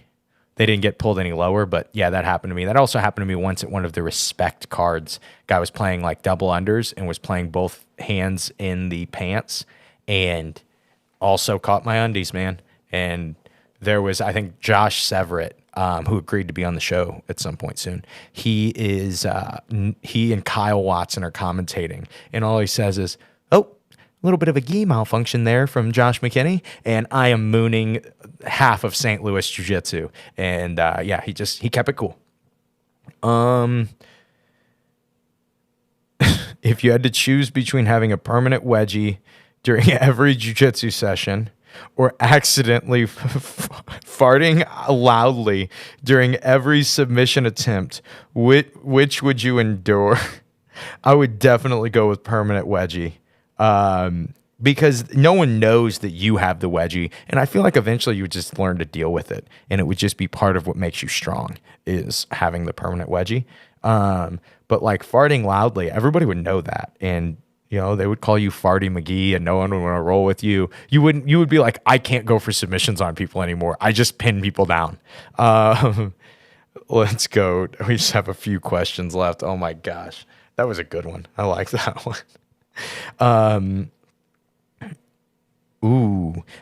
they didn't get pulled any lower, but yeah, that happened to me. That also happened to me once at one of the respect cards. Guy was playing like double unders and was playing both hands in the pants and also caught my undies, man. And there was, I think, Josh Severett, who agreed to be on the show at some point soon. He and Kyle Watson are commentating, and all he says is, oh, a little bit of a gi malfunction there from Josh McKinney, and I am mooning half of St. Louis Jiu-Jitsu. And he kept it cool. If you had to choose between having a permanent wedgie during every jiu-jitsu session or accidentally farting loudly during every submission attempt, which would you endure? I would definitely go with permanent wedgie. because no one knows that you have the wedgie. And I feel like eventually you would just learn to deal with it. And it would just be part of what makes you strong is having the permanent wedgie. But like farting loudly, everybody would know that. And, you know, they would call you Farty McGee and no one would want to roll with you. You would be like, I can't go for submissions on people anymore. I just pin people down. Let's go. We just have a few questions left. Oh my gosh. That was a good one. I like that one.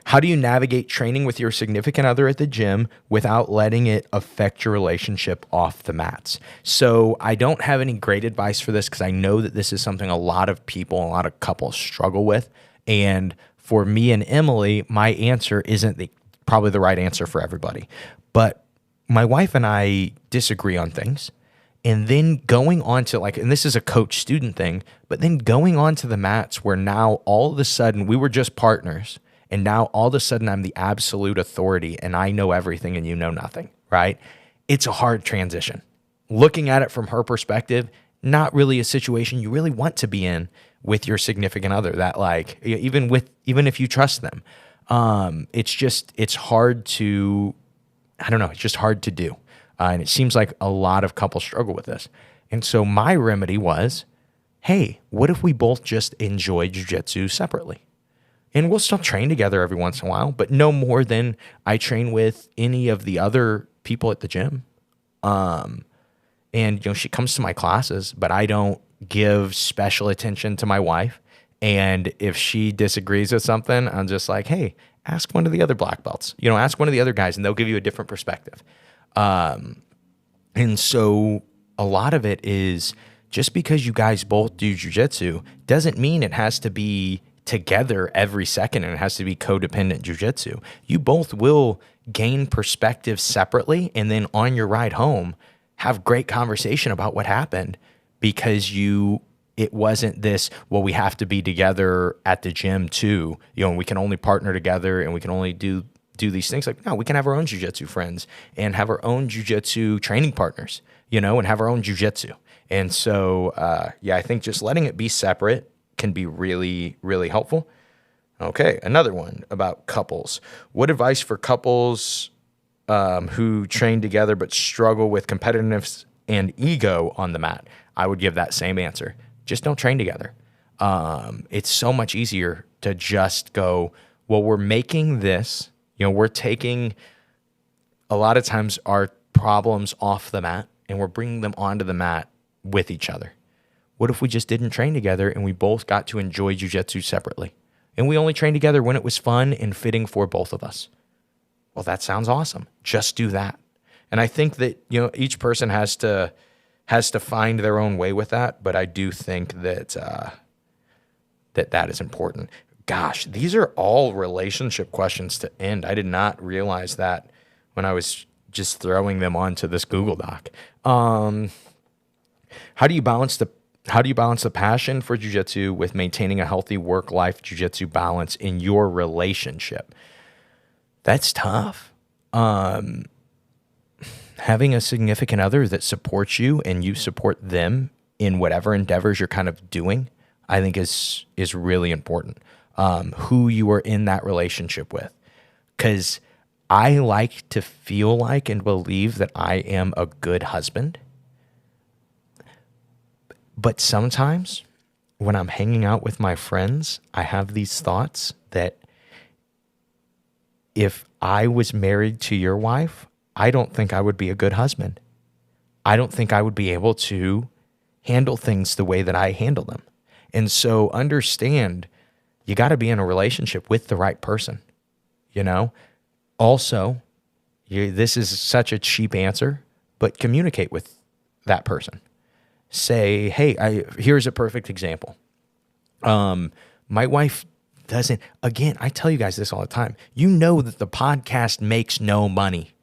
How do you navigate training with your significant other at the gym without letting it affect your relationship off the mats? So I don't have any great advice for this because I know that this is something a lot of people, a lot of couples struggle with. And for me and Emily, my answer isn't probably the right answer for everybody. But my wife and I disagree on things. And then going on to and this is a coach-student thing, but then going on to the mats where now all of a sudden we were just partners, and now all of a sudden I'm the absolute authority and I know everything and you know nothing, right? It's a hard transition. Looking at it from her perspective, not really a situation you really want to be in with your significant other, that even if you trust them. It's hard to, I don't know, it's just hard to do. And it seems like a lot of couples struggle with this. And so my remedy was, hey, what if we both just enjoy jiu-jitsu separately? And we'll still train together every once in a while, but no more than I train with any of the other people at the gym. And, you know, she comes to my classes, but I don't give special attention to my wife. And if she disagrees with something, I'm just like, hey, ask one of the other black belts. You know, ask one of the other guys and they'll give you a different perspective. And so a lot of it is just because you guys both do jiu-jitsu doesn't mean it has to be together every second and it has to be codependent jiu-jitsu. You both will gain perspective separately and then on your ride home, have great conversation about what happened because it wasn't this, well, we have to be together at the gym too. You know, we can only partner together and we can only do these things. Like, no, we can have our own jiu-jitsu friends and have our own jiu-jitsu training partners, you know, and have our own jiu-jitsu. And so, I think just letting it be separate can be really, really helpful. Okay, another one about couples. What advice for couples who train together but struggle with competitiveness and ego on the mat? I would give that same answer. Just don't train together. It's so much easier to just go, well, we're making this. You know, we're taking a lot of times our problems off the mat and we're bringing them onto the mat with each other. What if we just didn't train together and we both got to enjoy jiu-jitsu separately? And we only trained together when it was fun and fitting for both of us. Well, that sounds awesome. Just do that. And I think that, you know, each person has to find their own way with that. But I do think that that is important. Gosh, these are all relationship questions to end. I did not realize that when I was just throwing them onto this Google Doc. How do you balance the passion for jiu-jitsu with maintaining a healthy work-life jiu-jitsu balance in your relationship? That's tough. Having a significant other that supports you and you support them in whatever endeavors you're kind of doing, I think is really important. Who you are in that relationship with. Because I like to feel like and believe that I am a good husband. But sometimes when I'm hanging out with my friends, I have these thoughts that if I was married to your wife, I don't think I would be a good husband. I don't think I would be able to handle things the way that I handle them. And so understand, you got to be in a relationship with the right person, you know? Also, this is such a cheap answer, but communicate with that person. Say, hey, here's a perfect example. My wife doesn't, again, I tell you guys this all the time. You know that the podcast makes no money.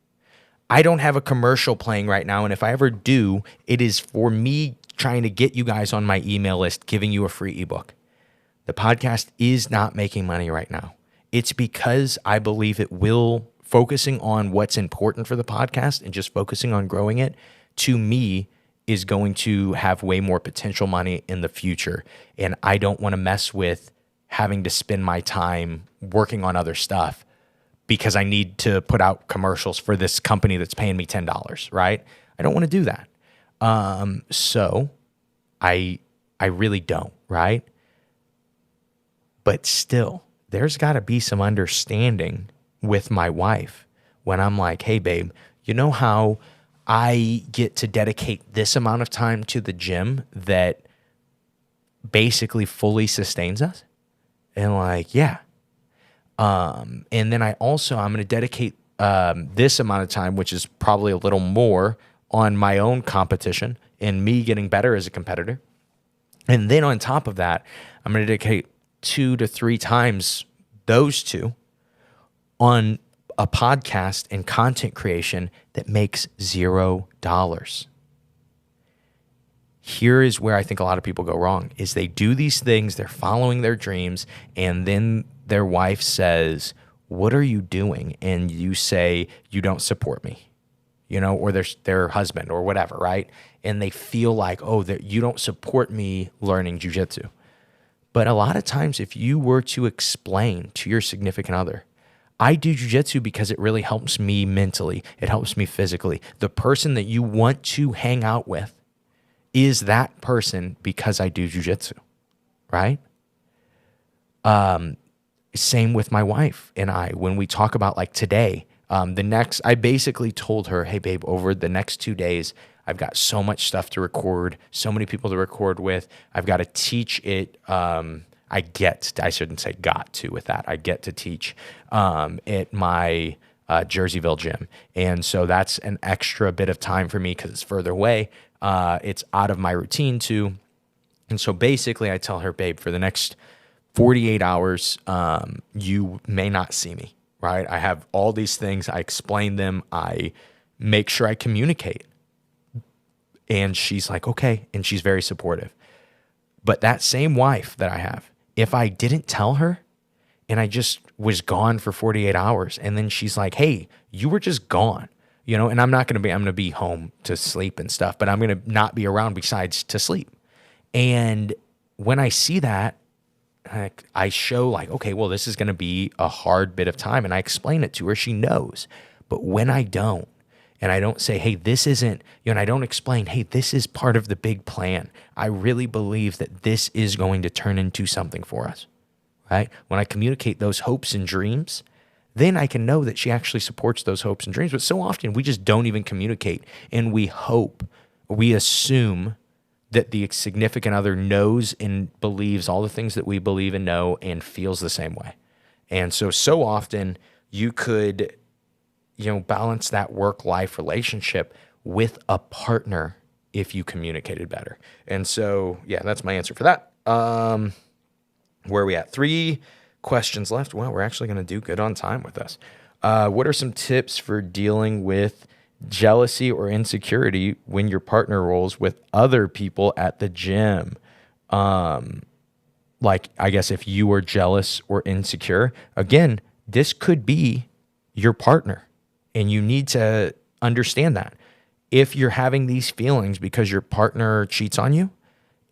I don't have a commercial playing right now, and if I ever do, it is for me trying to get you guys on my email list, giving you a free ebook. The podcast is not making money right now. It's because I believe it will, focusing on what's important for the podcast and just focusing on growing it, to me, is going to have way more potential money in the future. And I don't want to mess with having to spend my time working on other stuff because I need to put out commercials for this company that's paying me $10, right? I don't want to do that. So I really don't, right? But still, there's got to be some understanding with my wife when I'm like, hey, babe, you know how I get to dedicate this amount of time to the gym that basically fully sustains us? And like, yeah. And then I'm going to dedicate this amount of time, which is probably a little more, on my own competition and me getting better as a competitor. And then on top of that, I'm going to dedicate 2 to 3 times those two on a podcast and content creation that makes $0. Here is where I think a lot of people go wrong, is they do these things, they're following their dreams, and then their wife says, what are you doing? And you say, you don't support me, or their husband or whatever, right? And they feel like, oh, you don't support me learning jiu-jitsu. But a lot of times, if you were to explain to your significant other, I do jiu-jitsu because it really helps me mentally, it helps me physically. The person that you want to hang out with is that person because I do jiu-jitsu, right? Same with my wife and I. When we talk about like today, I basically told her, hey, babe, over the next 2 days, I've got so much stuff to record, so many people to record with. I've got to teach it. I shouldn't say got to with that. I get to teach at my Jerseyville gym. And so that's an extra bit of time for me because it's further away. It's out of my routine too. And so basically I tell her, babe, for the next 48 hours, you may not see me, right? I have all these things. I explain them. I make sure I communicate. And she's like, okay. And she's very supportive. But that same wife that I have, if I didn't tell her and I just was gone for 48 hours and then she's like, hey, you were just gone, and I'm going to be home to sleep and stuff, but I'm going to not be around besides to sleep. And when I see that, I show like, okay, well, this is going to be a hard bit of time. And I explain it to her. She knows. But when I don't, and I don't say, hey, this isn't, and I don't explain, hey, this is part of the big plan. I really believe that this is going to turn into something for us, right? When I communicate those hopes and dreams, then I can know that she actually supports those hopes and dreams. But so often we just don't even communicate, and we assume that the significant other knows and believes all the things that we believe and know and feels the same way. And so often you could balance that work-life relationship with a partner if you communicated better. And so, yeah, that's my answer for that. Where are we at? 3 questions left. Well, we're actually going to do good on time with this. What are some tips for dealing with jealousy or insecurity when your partner rolls with other people at the gym? Like, I guess if you were jealous or insecure, again, this could be your partner. And you need to understand that. If you're having these feelings because your partner cheats on you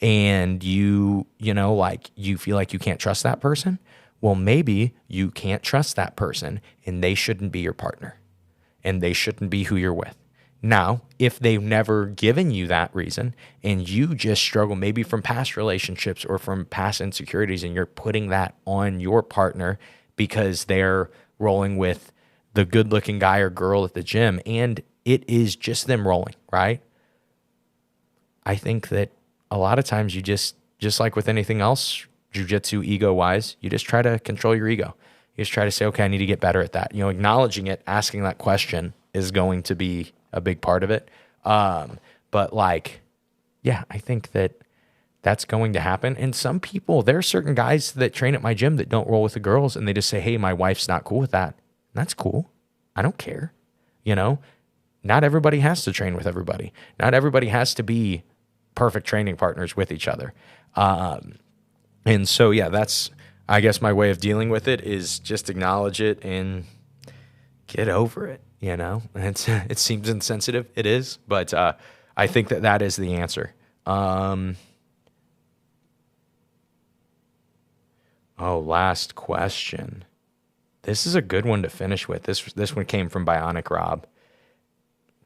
and you feel like you can't trust that person, well, maybe you can't trust that person and they shouldn't be your partner and they shouldn't be who you're with. Now, if they've never given you that reason and you just struggle maybe from past relationships or from past insecurities and you're putting that on your partner because they're rolling with the good-looking guy or girl at the gym, and it is just them rolling, right? I think that a lot of times you just like with anything else, jiu-jitsu ego-wise, you just try to control your ego. You just try to say, okay, I need to get better at that. Acknowledging it, asking that question is going to be a big part of it. But I think that that's going to happen. And some people, there are certain guys that train at my gym that don't roll with the girls, and they just say, hey, my wife's not cool with that. That's cool. I don't care. Not everybody has to train with everybody. Not everybody has to be perfect training partners with each other. And so, yeah, that's, I guess, my way of dealing with it is just acknowledge it and get over it. It seems insensitive. It is, but I think that is the answer. Oh, last question. This is a good one to finish with. This one came from Bionic Rob.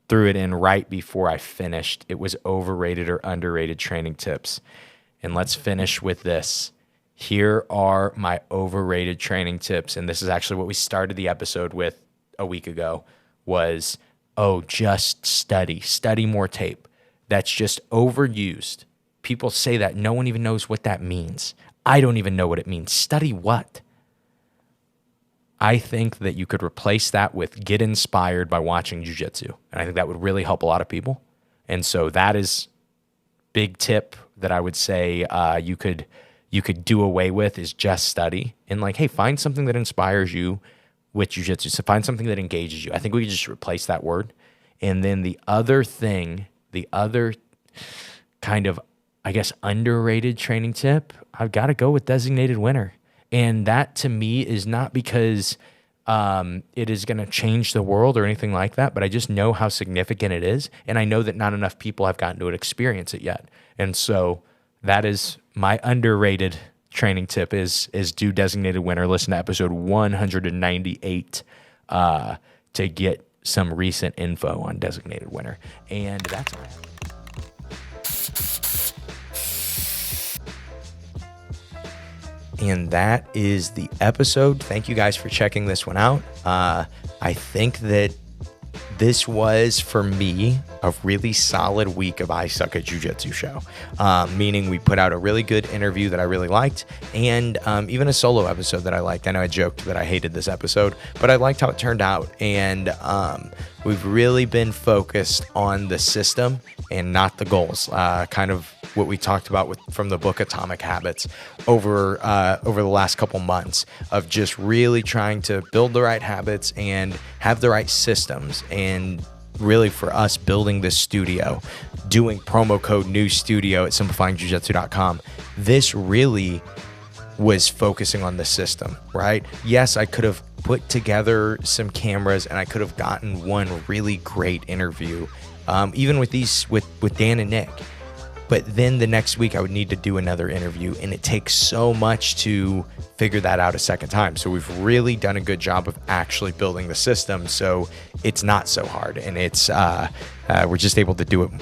Threw it in right before I finished. It was overrated or underrated training tips. And let's finish with this. Here are my overrated training tips. And this is actually what we started the episode with a week ago was, just study more tape. That's just overused. People say that. No one even knows what that means. I don't even know what it means. Study what? I think that you could replace that with get inspired by watching jiu-jitsu. And I think that would really help a lot of people. And so that is big tip that I would say you could do away with is just study. And like, hey, find something that inspires you with jiu-jitsu. So find something that engages you. I think we could just replace that word. And then the other kind of, I guess, underrated training tip, I've got to go with designated winner. And that to me is not because it is going to change the world or anything like that, but I just know how significant it is. And I know that not enough people have gotten to experience it yet. And so that is my underrated training tip is do designated winner. Listen to episode 198 to get some recent info on designated winner. And that's all I have. And that is the episode. Thank you guys for checking this one out. I think that this was, for me, a really solid week of I Suck at Jiu-Jitsu show, meaning we put out a really good interview that I really liked and even a solo episode that I liked. I know I joked that I hated this episode, but I liked how it turned out. And we've really been focused on the system and not the goals, kind of what we talked about from the book Atomic Habits over the last couple months of just really trying to build the right habits and have the right systems. And really for us building this studio, doing promo code new studio at simplifyingjujitsu.com, this really was focusing on the system, right? Yes, I could have put together some cameras and I could have gotten one really great interview, even with Dan and Nick. But then the next week I would need to do another interview, and it takes so much to figure that out a second time. So we've really done a good job of actually building the system, so it's not so hard, and it's we're just able to do it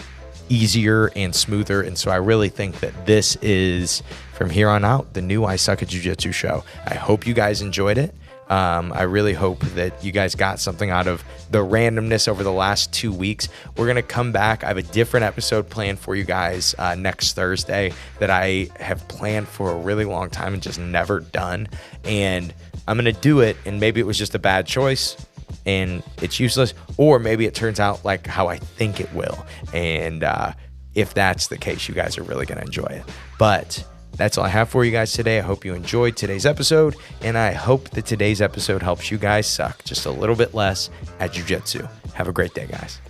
easier and smoother. And so I really think that this is, from here on out, the new I Suck at Jiu-Jitsu show. I hope you guys enjoyed it. I really hope that you guys got something out of the randomness over the last 2 weeks. We're going to come back. I have a different episode planned for you guys next Thursday that I have planned for a really long time and just never done. And I'm going to do it, and maybe it was just a bad choice and it's useless, or maybe it turns out like how I think it will. And if that's the case, you guys are really going to enjoy it. But that's all I have for you guys today. I hope you enjoyed today's episode, and I hope that today's episode helps you guys suck just a little bit less at jiu-jitsu. Have a great day, guys.